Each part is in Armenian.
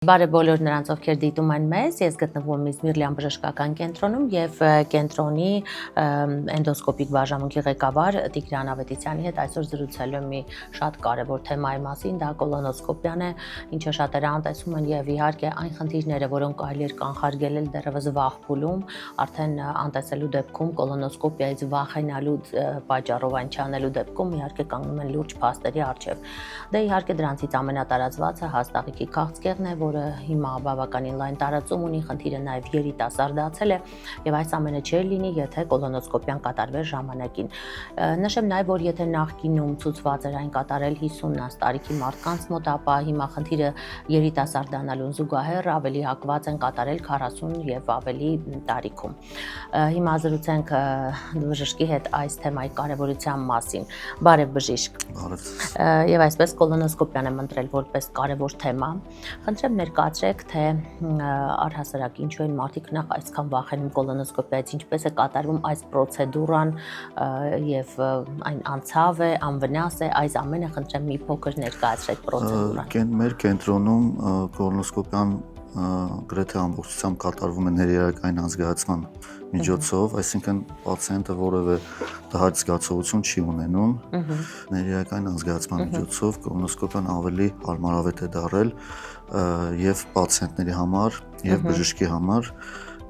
Բարև բոլոր նրանց, ովքեր դիտում են մեզ, ես գտնվում եմ Իզմիրլյան բժշկական կենտրոնում եւ կենտրոնի էնդոսկոպիկ բաժանմունքի ղեկավար Տիգրան Ավետիսյանի հետ այսօր զրուցելու եմ մի շատ կարևոր թեմայի մասին, դա կոլոնոսկոպիան է, ինչը շատերը անտեսում են եւ իհարկե այն խնդիրները, որոնք կարելի է կանխարգելել դեռևս վաղ փուլում, արդեն անտեսելու դեպքում կոլոնոսկոպիայից վախենալու պատճառով այն չանելու դեպքում իհարկե կանգնում են լուրջ փաստերի առջեւ։ Դե իհարկե դրանցից ամենատարածվածը հաստաղիքի քաղցկեղն է, որը հիմա բավականին լայն տարածում ունի, խնդիրը նաև երիտասարդացել է եւ այս ամենը չէր լինի, եթե կոլոնոսկոպիան կատարվեր ժամանակին։ Նշեմ նաև, որ եթե նախկինում ցուցված էր այն կատարել 50-ից տարիքի մարդկանց մոտ, ապա հիմա խնդիրը երիտասարդանալուն զուգահեռ ավելի հակված են կատարել 40 եւ ավելի տարիքում։ Հիմա զրուցենք բժշկի հետ այս թեմայի կարևորության մասին։ Բարև բժիշկ։ Բարև։ Եվ այսպես կոլոնոսկոպիան եմ ընտրել որպես կարևոր թեմա։ Խնդրեմ ներկայացրեք, թե առհասարակ ինչու են մարդիկ նախ այսքան վախենում կոլոնոսկոպիայից, ինչպես է կատարվում այս պրոցեդուրան եւ այն անցավ է, անվնաս է, այս ամենը խնդրեմ մի փոքր ներկայացրեք պրոցեդուրան։ Մեր կենտրոնում կոլոնոսկոպիան գրեթե ամբողջությամբ կատարվում է ներերակային ազգայացման միջոցով, այսինքն պացիենտը որևէ տհաճ զգացողություն չի ունենում, ներերակային ազգայացման միջոցով կոլոնոսկոպիան ավելի հարմարավետ է դառել եւ պացիենտների համար եւ բժշկի համար։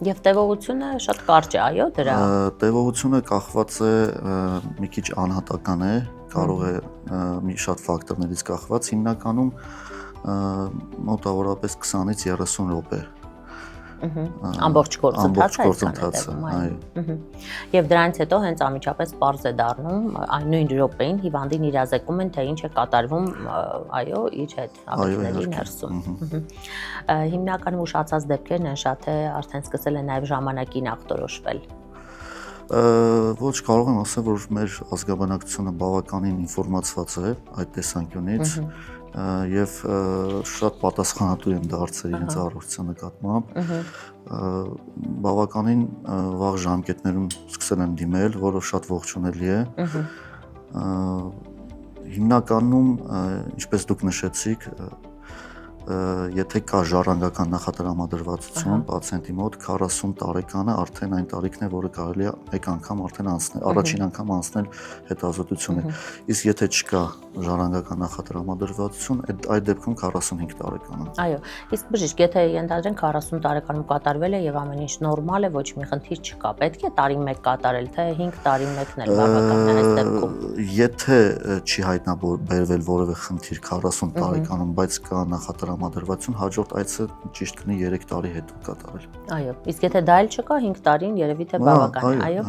Եվ տևողությունը շատ կարճ է, այո, դրա։ Տևողությունը կախված է մի քիչ անհատական է, կարող է մի շատ ֆակտորներից կախված, հիմնականում մոտավորապես 20-ից 30 րոպե։ Ամբողջ գործընթացը, այո։ Եվ դրանից հետո հենց անմիջապես պարզ է դառնում այն նույն րոպեին հիվանդին իրազեկում են, թե ինչ է կատարվում, այո, իր հետ աղիքների ներսում։ Հիմնականում ուշացած դեպքերն են շատ, թե արդեն սկսել են նաև ժամանակին ախտորոշվել։ Ոչ, կարող եմ ասել, որ մեր ազգաբնակչությունը բավականին ինֆորմացված է այդ տեսանկյունից եւ շատ պատասխանատու են դարձել իրենց առողջության նկատմամբ։ Բավականին վաղ ժամկետներում սկսել են դիմել, որը շատ ողջունելի է։ Հիմնականում, ինչպես դուք նշեցիք, եթե կա ժառանգական նախատրամադրվածություն պացիենտի մոտ 40 տարեկանը արդեն այն տարիքն է, որը կարելի է մեկ անգամ արդեն անցնել, առաջին անգամ անցնել հետազոտությունը։ Իսկ եթե չկա ժառանգական նախատրամադրվածություն, այդ դեպքում 45 տարեկանում։ Այո, իսկ բժիշկ, եթե ենթադրենք 40 տարեկանում կատարվել է եւ ամեն ինչ նորմալ է, ոչ մի խնդիր չկա, պետք է տարի մեկ կատարել, թե 5 տարի մեկն էլ բավականին է այս դեպքում։ Եթե չի հայտնաբերվել որևէ խնդիր 40 տարեկանում, բայց կա նախատրամադրվածություն, հաջորդ այցը ճիշտ կնի 3 տարի հետո կատարել։ Այո, իսկ եթե դա էլ չկա 5 տարին երևի թե բավական է, այո։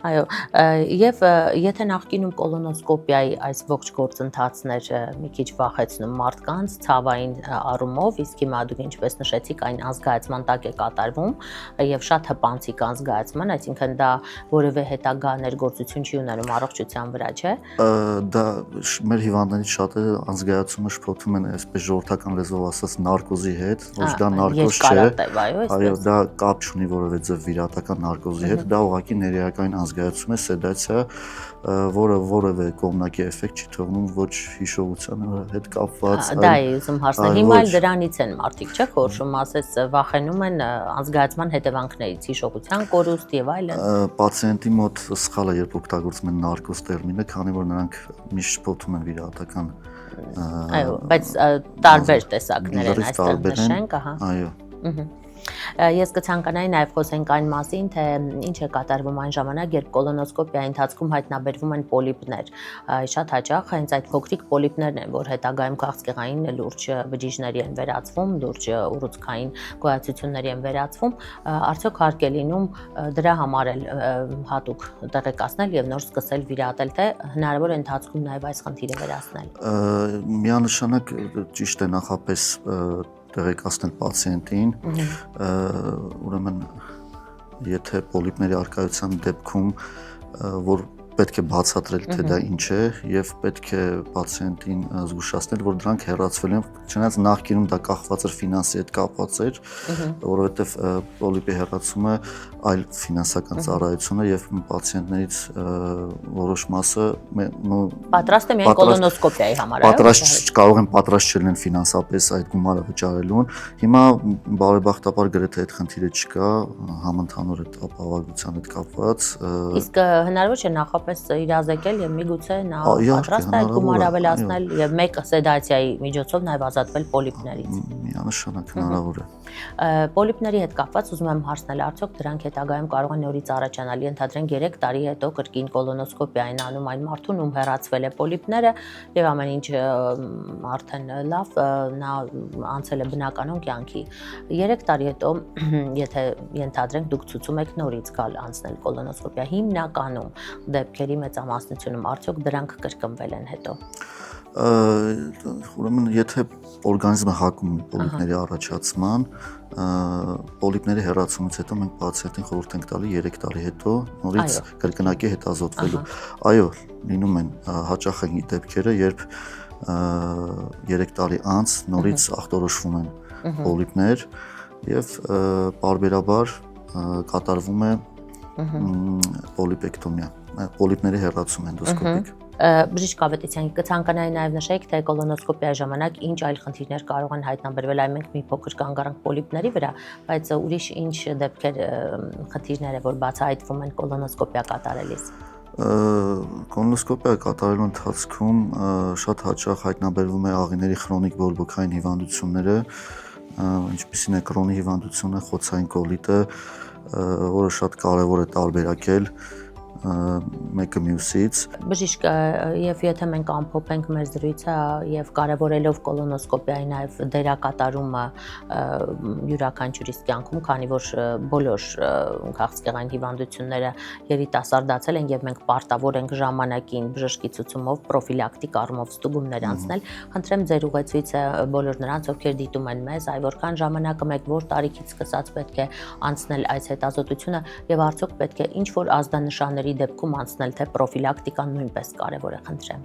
Այո, եւ եթե նախկինում կոլոնոսկոպիայի այս ողջ գործընթացները մի քիչ վախեցնում մարդկանց ցավային առումով, իսկ հիմա դուք ինչպես նշեցիք, այն ազգայացման տակ է կատարվում եւ շատ հպանցիկ ազգայացման, այսինքն դա որևէ հետագա ներգործություն չի ունենում առողջության վրա, չէ։ Դա մեր հիվանդներից շատերը ազգայացումը շփոթում են այսպես ժողովրդական լեզվով ասած նարկոզի հետ, ոչ դա նարկոզ չէ։ Այո, դա կապ չունի որևէ ձև վիրատական նարկոզի հետ, դա ուղղակի ներերակային ազգայացում է, սեդացիա, որը որևէ կողմնակի էֆեկտ չի թողնում ոչ հիշողության հետ կապված։ Դա է ուզում հարցնել, հիմա էլ դրանից են մարդիկ, չէ՞, խորշում, ասես վախենում են ազգայացման հետևանքներից, հիշողության կորուստ եւ այլն։ Պացիենտի մոտ սխալ է, երբ օգտագործում են նարկոզ տերմինը, քանի որ նրանք միշտ շփոթում են վիրահատական։ Այո, բայց տարբեր տեսակներ են այստեղ նշենք, ահա։ Այո։ Ես կցանկանայի նաև խոսենք այն մասին, թե ինչ է կատարվում այն ժամանակ, երբ կոլոնոսկոպիայի ընթացքում հայտնաբերվում են պոլիպներ։ Շատ հաճախ հենց այդ փոքրիկ պոլիպներն են, որ հետագայում քաղցկեղային լուրջ բջիջների են վերածվում, լուրջ ուռուցքային գոյացությունների են վերածվում, արդյոք հարկ է լինում դրա համար էլ հատուկ տեղեկացնել եւ նոր սկսել վիրահատել, թե հնարավոր է ընթացքում նաև այս խնդիրը վերացնել։ Միանշանակ ճիշտ է նախապես տեղեկացնել պացիենտին, ուրեմն եթե պոլիպների առկայության դեպքում, որ պետք է բացատրել թե դա ինչ է եւ պետք է պացիենտին զգուշացնել, որ դրանք հեռացվել են, չնայած նախկինում դա կախված էր ֆինանսի հետ կապված էր, որովհետեւ պոլիպի հեռացումը այլ ֆինանսական ծառայություն է եւ պացիենտներից որոշ մասը պատրաստ է միայն կոլոնոսկոպիայի համար, պատրաստ կարող են պատրաստ չլինեն ֆինանսապես այդ գումարը վճարելուն։ Հիմա բարեբախտաբար գրեթե այդ խնդիրը չկա, համընդհանուր այդ ապահովության հետ կապված։ Իսկ հնարավոր չէ նախապես իրազեկել եւ միգուցե նա պատրաստ է այդ գումարը ավելացնել եւ մեկ սեդացիայի միջոցով նաեւ ազատվել պոլիպներից։ Միանշանակ հնարավոր է։ Պոլիպների հետ կապված ուզում եմ հարցնել, արդյոք դրանք հետագայում կարող են նորից առաջանալ, ենթադրենք 3 տարի հետո կրկին կոլոնոսկոպիային անում այն մարդուն, ում հեռացվել է պոլիպները եւ ամեն ինչ արդեն լավ, նա անցել է բնականon կյանքի։ 3 տարի հետո, եթե ենթադրենք դուք ցուցում եք նորից գալ անցնել կոլոնոսկոպիա, հիմնականում դեպքերի մեծամասնությունում արդյոք դրանք կրկնվել են հետո։ Ուրեմն եթե օրգանիզմը հակում ունի պոլիպների առաջացման, պոլիպների հեռացումից հետո մենք պացիենտին խորհուրդ ենք տալի 3 տարի հետո նորից կրկնակի հետազոտվելու։ Այո, լինում են հաճախակի դեպքերը, երբ 3 տարի անց նորից ախտորոշվում են պոլիպներ եւ պարբերաբար կատարվում է պոլիպեկտոմիա, պոլիպների հեռացում էնդոսկոպիկ։ Բժիշկ Ավետիսյան, կցանկանայի նաև նշեք, թե կոլոնոսկոպիայի ժամանակ ինչ այլ խնդիրներ կարող են հայտնաբերվել, այ մենք մի փոքր կանգառանք պոլիպների վրա, բայց ուրիշ ինչ դեպքեր, խնդիրներ է, որ բացահայտվում են կոլոնոսկոպիա կատարելիս։ Կոլոնոսկոպիա կատարելու ընթացքում շատ հաճախ հայտնաբերվում է աղիների խրոնիկ բորբոքային հիվանդությունները, ինչպիսին է կրոնի հիվանդությունը, խոցային կոլիտը, որը շատ կարևոր է տարբերակել մեկը մյուսից։ Բժիշկ, եւ եթե մենք ամփոփենք մեր զրույցը եւ կարեւորելով կոլոնոսկոպիայի նաեւ դերակատարումը յուրաքանչյուրիս կյանքում, քանի որ բոլոր քաղցկեղային հիվանդությունները երիտասարդացել են եւ մենք պարտավոր ենք ժամանակին բժշկի ցուցումով պրոֆիլակտիկ առումով ստուգումներ անցնել, խնդրեմ ձեր ուղեցույցը բոլոր նրանց, ովքեր դիտում են մեզ, այ որքան ժամանակը մեկ որ տարիքից սկսած պետք է անցնել այս հետազոտությունը եւ արդյոք պետք է ինչ որ ազդանշանների դեպքում անցնել, թե պրոֆիլակտիկան նույնպես կարևոր է, խնդրեմ։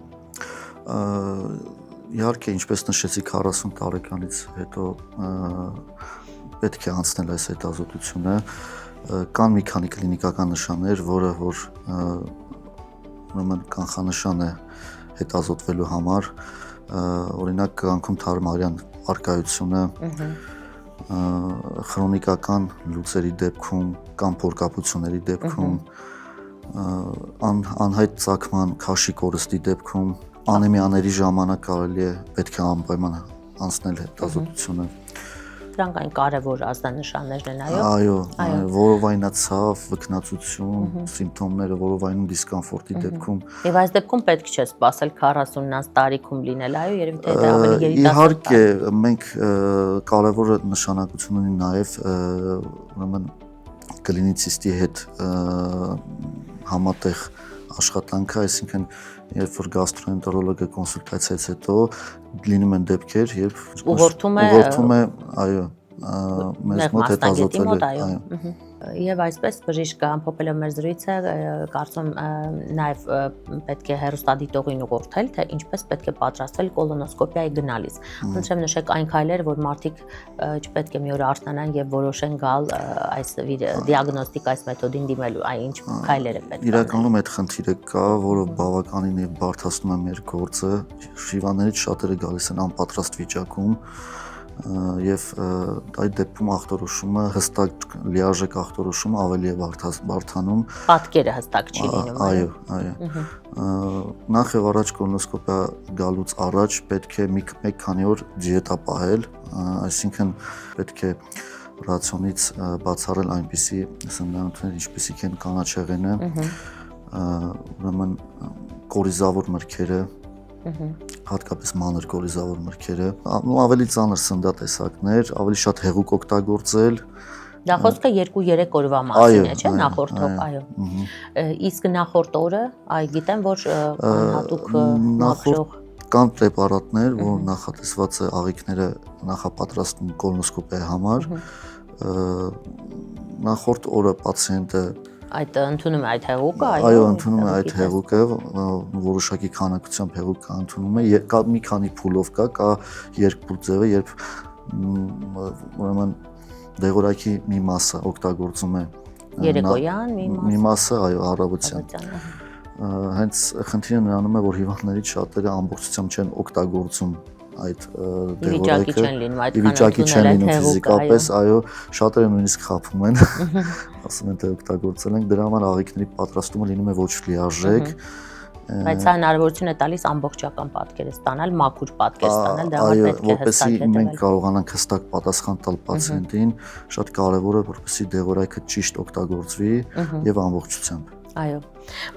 Իհարկե, ինչպես նշեցի 40 տարեկանից հետո պետք է անցնել այս հետազոտությունը, կան մի քանի կլինիկական նշաններ, որը որ ուրեմն կանխանշան է հետազոտվելու համար, օրինակ կյանքում թարմարյան արկայությունը, քրոնիկական լուծերի դեպքում կամ փորկապությունների դեպքում, անհայտ ծագման քաշի կորստի դեպքում, անեմիաների ժամանակ կարելի է պետք է անպայման անցնել հետազոտությունը։ Դրանք այն կարևոր ազդանշաններն են, այո, որովայնացավ, վքնածություն, սիմպտոմները որովայնում դիսկոմֆորտի դեպքում։ Եվ այս դեպքում պետք չէ սպասել 40-ից տարիքում լինել, այո, երևի թե դա ավելի երիտասարդ։ Իհարկե, մենք կարևոր նշանակություն ունի նաև ուրեմն կլինիցիստի հետ համատեղ աշխատանքը, այսինքն երբ որ գաստրոենտերոլոգը կոնսուլտացիայից հետո լինում են դեպքեր, երբ ուղղորդում է, այո, մեզ մոտ հետազոտվել է, այո։ Եվ այսպես բժիշկ ամփոփելով մեր զրույցը, կարծում նաև պետք է հեռուստադիտողին ուղղորդել, թե ինչպես պետք է պատրաստվել կոլոնոսկոպիայի գնալիս։ Խնդրեմ նշեք այն քայլերը, որ մարդիկ չպետք է մի օր արթնանան եւ որոշեն գալ այս դիագնոստիկ այս մեթոդին դիմելու, այ ինչ քայլեր է պետք։ Իրականում այդ խնդիրը կա, որը բավականին եւ բարդացնում է մեր գործը։ Հիվանդներից շատերը գալիս են անպատրաստ վիճակում եւ այդ դեպքում ախտորոշումը հստակ լիարժեք ախտորոշումը ավելի է բարդանում, պատկերը հստակ չի լինում։ Այո։ Նախ եւ առաջ կոլոնոսկոպիա գալուց առաջ պետք է մի քանի օր դիետա պահել, այսինքն պետք է ռացիոնից բացառել այնպիսի սննդանոթներ, ինչպիսիք են կանաչեղենը, ուրեմն կորիզավոր մրգերը, հատկապես մանր կորիզավոր մրգերը, ավելի ծանր սննդատեսակներ, ավելի շատ հեղուկ օգտագործել։ Դա խոսքը 2-3 օրվա մասին է, չէ՞, նախորդով, այո։ Իսկ նախորդ օրը, այ գիտեմ, որ հատուկ մաքրող կան պրեպարատներ, որ նախատեսված է աղիքները նախապատրաստում կոլոնոսկոպիայի համար։ Նախորդ օրը պացիենտը Այդ ընդունում է այդ հեղուկը, այո, ընդունում է այդ հեղուկը, որոշակի քանակությամբ հեղուկը ընդունում է, կա մի քանի փուլով կա երկփուլ ձևը, երբ ուրեմն դեղորայքի մի մասը օգտագործում է երեկոյան մի մասը, այո, առավոտյան։ Հենց խնդիրը նրանում է, որ հիվանդներից շատերը ամբողջությամբ չեն օգտագործում այդ դեղորայքը, վիճակի չեն լինում ֆիզիկապես, այո, շատերը նույնիսկ խաբում են, ասում են թե օգտագործել ենք, դրա համար աղիքների պատրաստումը լինում է ոչ լիարժեք։ Բայց սա հնարավորություն է տալիս ամբողջական պատկեր ստանալ, մաքուր պատկեր ստանալ, դրա համար պետք է հստակ հետևել։ Մենք կարողանանք հստակ պատասխան տալ պացիենտին, շատ կարևոր է, որպեսզի դեղորայքը ճիշտ օգտագործվի եւ ամբողջությամբ։ Այո։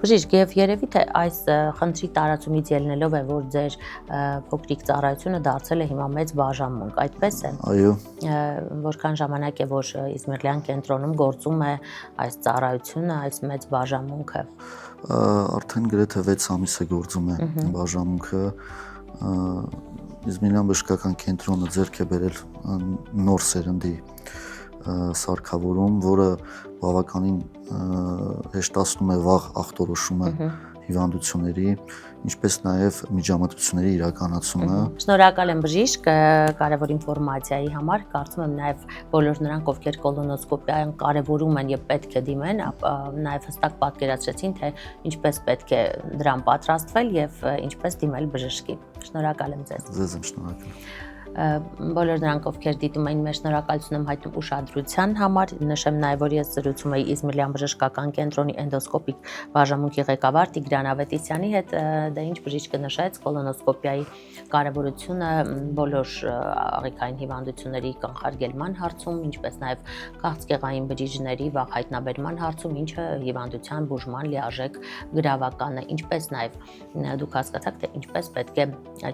Բժիշկ, եւ երևի թե այս խնդրի տարածումից ելնելով է, որ ձեր փոքրիկ ծառայությունը դարձել է հիմա մեծ բաժանմունք, այդպես է։ Այո։ Որքան ժամանակ է, որ Իզմիրլյան կենտրոնում գործում է այս ծառայությունը, այս մեծ բաժանմունքը։ Արդեն գրեթե 6 ամիս է գործում է բաժանմունքը։ Իզմիրլյան բժշկական կենտրոնը ձեռք է բերել նոր սերնդի սարքավորում, որը բավականին հեշտացնում է վաղ ախտորոշումը հիվանդությունների, ինչպես նաև միջամտությունների իրականացումը։ Շնորհակալ եմ բժիշկ կարևոր ինֆորմացիայի համար, կարծում եմ նաև բոլոր նրանք, ովքեր կոլոնոսկոպիան կարևորում են եւ պետք է դիմեն, նաև հստակ պատկերացրեցին, թե ինչպես պետք է դրան պատրաստվել եւ ինչպես դիմել բժշկի։ Շնորհակալ եմ ձեզ։ Ձեզ եմ շնորհակալ։ Բոլոր նրանք, ովքեր դիտում էին, մեր շնորհակալություն եմ հայտնում ուշադրության համար։ Նշեմ նաև, որ ես զրուցում էի Իզմիրլյան բժշկական կենտրոնի էնդոսկոպիկ բաժանմունքի ղեկավար Տիգրան Ավետիսյանի հետ, դե ինչ բժիշկը նշեց կոլոնոսկոպիայի կարևորությունը բոլոր աղիքային հիվանդությունների կանխարգելման հարցում, ինչպես նաև քաղցկեղային բջիջների վաղ հայտնաբերման հարցում, ինչը հիվանդության բուժման լիարժեք գրավական է, ինչպես նաև դուք հասկացաք, թե ինչպես պետք է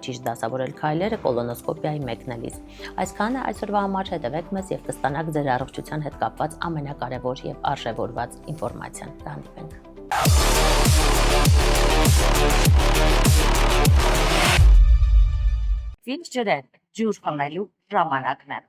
ճիշտ դասավորել քայլերը կոլոնոսկոպիայի մեկնելիս։ Այսքանը այսօրվա համար հետևեք մեզ եւ կստանաք ձեր առողջության հետ կապված ամենակարևոր եւ արժեվորված ինֆորմացիան։ Հանդիպենք։ Ֆիլմ ջրեք, ջուր խմելու ժամանակն է։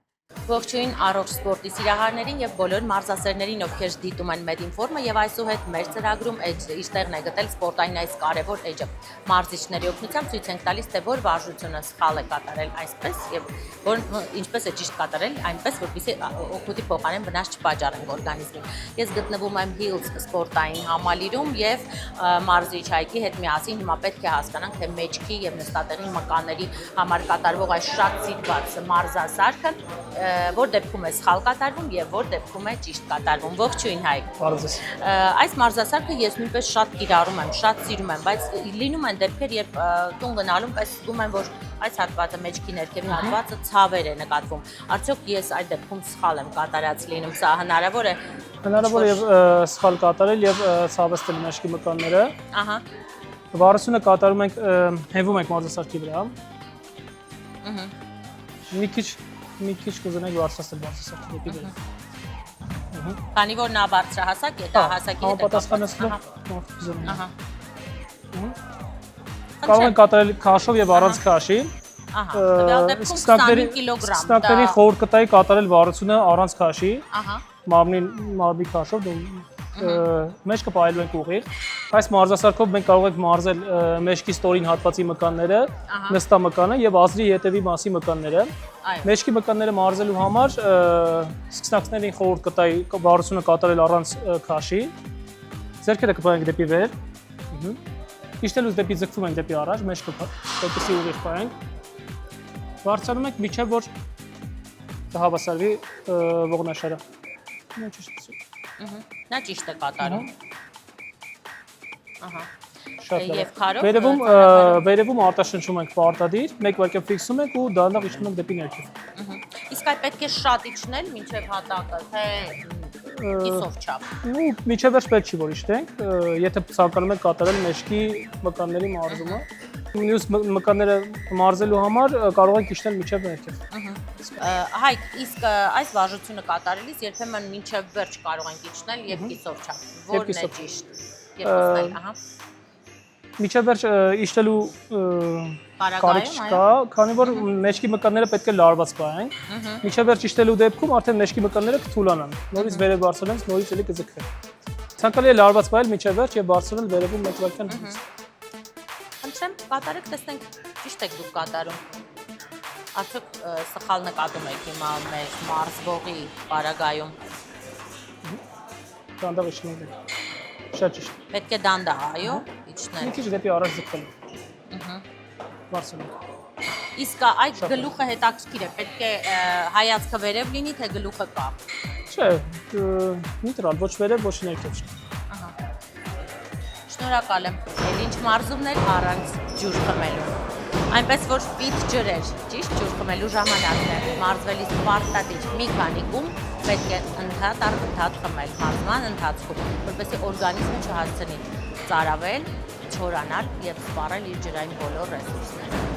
Ողջույն առողջ սպորտի սիրահարներին եւ բոլոր մարզասերներին, ովքեր դիտում են Մեդինֆորմը եւ այսուհետ մեր ծրագրում իր տեղն է գտել սպորտային այս կարևոր էջը։ Մարզիչների օգնությամբ ցույց ենք տալիս, թե որ վարժությունը սխալ է կատարել այսպես եւ որ ինչպես է ճիշտ կատարել այնպես, որպեսզի օգուտի փոխարեն վնաս չպատճառենք օրգանիզմին։ Ես գտնվում եմ Hills սպորտային համալիրում եւ մարզիչ Հայկի հետ միասին հիմա պետք է հասկանանք, թե մեջքի եւ նստատեղի մկանների համար կատարվող այս շատ սիրված մարզասարքը որ դեպքում է սխալ կատարվում եւ որ դեպքում է ճիշտ կատարվում։ Ողջույն Հայկ։ Բարձր։ Այս մարզասարքը ես նույնպես շատ կիրառում եմ, շատ սիրում եմ, բայց լինում են դեպքեր, երբ տուն գնալուն պես զգում եմ, որ այս հատվածը մեջքի ներքևի հատվածը ցավեր է նկատվում։ Արդյոք ես այդ դեպքում սխալ եմ կատարած լինում, սա հնարավոր է։ Հնարավոր է եւ սխալ կատարել եւ ցավեցնել մեջքի մկանները։ Ահա։ Վարությունը կատարում ենք, հենվում ենք մարզասարքի վրա։ Ահա։ Մի քիչ կուզենանք բարձրացնել մարզասարքի դեպի վրա։ Քանի որ նա բարձրահասակ է, դա հասակի հետ պատասխանեցնող կուզենանք։ Ահա։ Կարող ենք կատարել քաշով եւ առանց քաշի։ Ահա, տվյալ դեպքում 25 կիլոգրամ։ Սկսնակների խորհուրդ կտայի կատարել վարությունը առանց քաշի։ Ահա։ Մարմնի քաշով մեջքը պահելու ենք ուղիղ։ Այս մարզասարքով մենք կարող ենք մարզել մեջքի ստորին հատվածի մկանները, նստամկանը եւ ազդրի ետևի մասի մկանները։ Մեջքի մկանները մարզելու համար սկսնակցներին խորհուրդ կտայի վարությունը կատարել առանց քաշի։ Ձեռքերը կպահենք դեպի վեր։ Իջնելուց դեպի ձգվում ենք դեպի առաջ, մեջքը դեպի ուղիղ պահենք։ Բարձրանում ենք միջև որ հավասարվի ողնաշարը։ Նա ճիշտ է կատարում։ Ահա։ Շատ Եվ լավ։ քարով Վերևում արտաշնչում ենք պարտադիր, 1 վայրկյան ֆիքսում ենք ու դանդաղ իջնում ենք դեպի ներքև։ Իսկ այդ պետք է շատ իջնել մինչև հատակը, թե կիսով չափ։ Ու միջև վերջ պետք չի որ իջնենք, եթե ցանկանում եք կատարել մեջքի մկանների մարզումը։ Մյուս մկանները մարզելու համար կարող եք իջնել միջև ներքև։ Հայկ, իսկ այս վարժությունը կատարելիս երբեմն մինչև վերջ կարող ենք իջնել եւ կիսով չափ։ Որն է ճիշտ։ Երկուսն էլ, ահա։ Միջև վերջ իջնելու կարիք չկա, քանի որ մեջքի մկանները պետք է լարված պահենք։ Միջև վերջ իջնելու դեպքում արդեն մեջքի մկանները կթուլանան։ Նորից վերև բարձրանանք, նորից էլի կձգվեն։ Ցանկալի է լարված վայել միջև վերջ եւ բարձրացնել վերևում 1 վայրկյան։ Խնդրեմ, կատարեք, տեսնենք ճիշտ եք դուք կատարում։ Արդյոք սխալ նկատում եք հիմա մեր մարզվողի պարագայում։ Դանդաղ իջնել։ Շատ ճիշտ։ Պետք է դանդաղ, այո, իջնել։ Մի քիչ դեպի առաջ ձգել։ Բարձրացնել։ Իսկ այդ գլուխը հետաքրքիր է, պետք է հայացքը վերև լինի, թե գլուխը կա։ Չէ, նեյտրալ, ոչ վերև, ոչ ներքև։ Շնորհակալ եմ։ Էլ ինչ մարզումներ առանց ջուր խմելու։ Այնպես որ պիտ ջրեր, ճիշտ ջուր խմելու ժամանակն է։ Մարզվելիս պարտադիր մի քանի կում պետք է ընդհատ խմել մարզման ընթացքում, որպեսզի օրգանիզմը չհասցնի ծարավել, չորանալ եւ սպառել իր ջրային բոլոր ռեսուրսները։